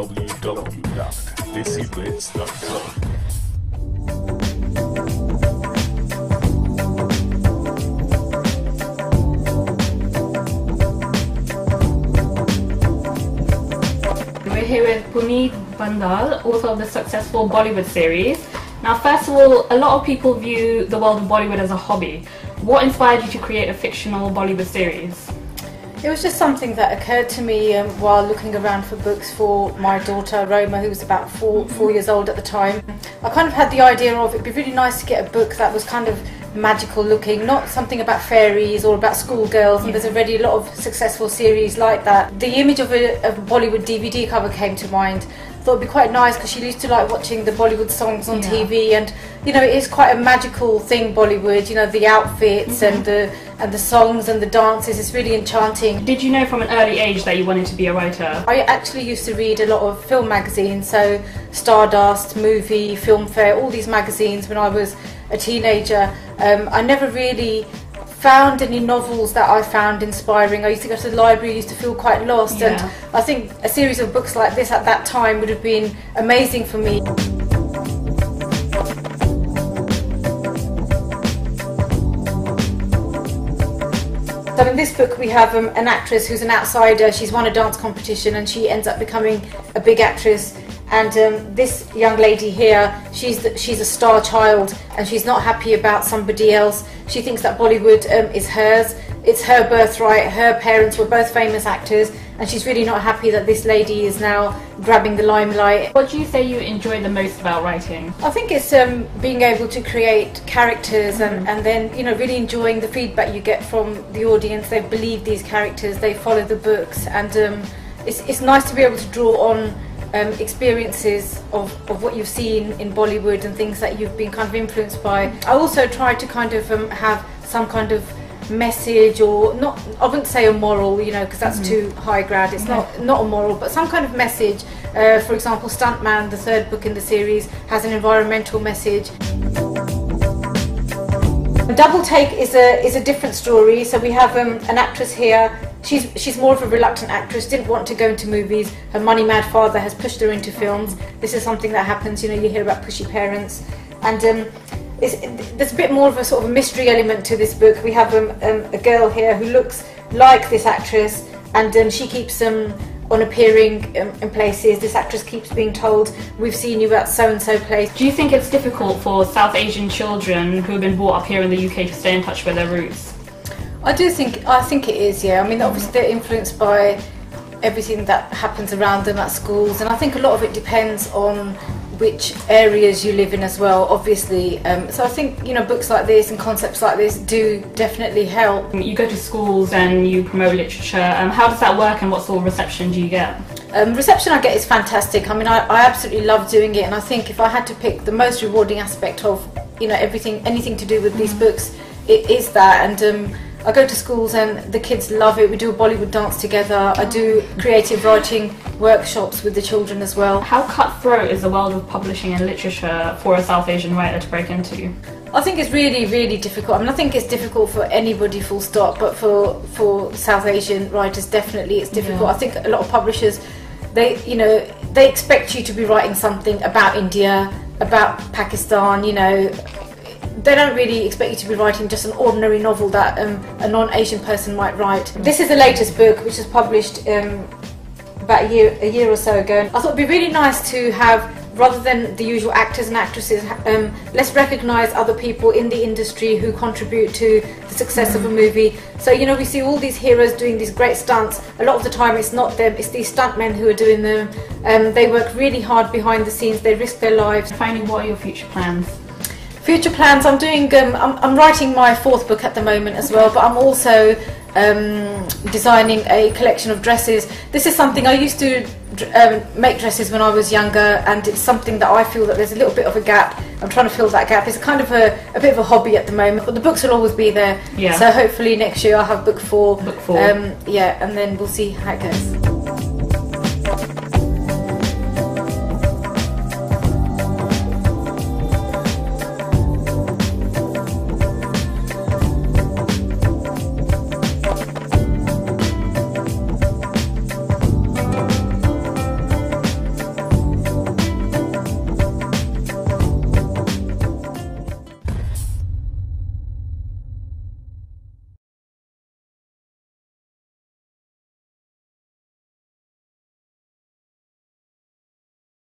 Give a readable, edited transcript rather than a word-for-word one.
www.DESIblitz.com. We're here with Puneet Bhandal, author of the successful Bollywood series. Now, first of all, a lot of people view the world of Bollywood as a hobby. What inspired you to create a fictional Bollywood series? It was just something that occurred to me while looking around for books for my daughter Roma, who was about four years old at the time. I kind of had the idea of it'd be really nice to get a book that was kind of magical looking, not something about fairies or about schoolgirls, and there's already a lot of successful series like that. The image of a Bollywood DVD cover came to mind. I thought it'd be quite nice because she used to like watching the Bollywood songs on TV, and you know, it is quite a magical thing, Bollywood, you know, the outfits and the songs and the dances. It's really enchanting. Did you know from an early age that you wanted to be a writer? I actually used to read a lot of film magazines, so Stardust, Movie, Filmfare, all these magazines when I was a teenager. I never really found any novels that I found inspiring. I used to go to the library, used to feel quite lost, and I think a series of books like this at that time would have been amazing for me. So in this book we have an actress who's an outsider. She's won a dance competition and she ends up becoming a big actress. And this young lady here, she's a star child, and she's not happy about somebody else. She thinks that Bollywood is hers. It's her birthright. Her parents were both famous actors, and she's really not happy that this lady is now grabbing the limelight. What do you say you enjoy the most about writing? I think it's being able to create characters and then, you know, really enjoying the feedback you get from the audience. They believe these characters, they follow the books, and it's nice to be able to draw on experiences of what you've seen in Bollywood and things that you've been kind of influenced by. I also try to kind of have some kind of message, or not, I wouldn't say a moral, you know, because that's too high grade. It's not a moral, but some kind of message. For example, Stuntman, the third book in the series, has an environmental message. Double Take is a different story. So we have an actress here. She's more of a reluctant actress, didn't want to go into movies. Her money-mad father has pushed her into films. This is something that happens, you know, you hear about pushy parents. And there's a bit more of a sort of mystery element to this book. We have a girl here who looks like this actress, and she keeps on appearing in places. This actress keeps being told, we've seen you at so-and-so place. Do you think it's difficult for South Asian children who have been brought up here in the UK to stay in touch with their roots? I think it is, yeah. I mean, obviously they're influenced by everything that happens around them at schools, and I think a lot of it depends on which areas you live in as well, obviously. So I think, you know, books like this and concepts like this do definitely help. You go to schools and you promote literature. How does that work, and what sort of reception do you get? Reception I get is fantastic. I mean, I absolutely love doing it, and I think if I had to pick the most rewarding aspect of, you know, anything to do with these books, it is that. And I go to schools and the kids love it. We do a Bollywood dance together. I do creative writing workshops with the children as well. How cutthroat is the world of publishing and literature for a South Asian writer to break into? I think it's really, really difficult. I mean, I think it's difficult for anybody, full stop, but for South Asian writers, definitely it's difficult. I think a lot of publishers, they expect you to be writing something about India, about Pakistan, you know. They don't really expect you to be writing just an ordinary novel that a non-Asian person might write. This is the latest book, which was published about a year or so ago. I thought it'd be really nice to have, rather than the usual actors and actresses, let's recognise other people in the industry who contribute to the success of a movie. So, you know, we see all these heroes doing these great stunts. A lot of the time it's not them, it's these stuntmen who are doing them. They work really hard behind the scenes, they risk their lives. Finally, what are your future plans? Future plans, I'm doing. I'm writing my fourth book at the moment as well, but I'm also designing a collection of dresses. This is something I used to make dresses when I was younger, and it's something that I feel that there's a little bit of a gap. I'm trying to fill that gap. It's kind of a bit of a hobby at the moment, but the books will always be there. Yeah. So hopefully next year I'll have book four. Book four. Yeah, and then we'll see how it goes.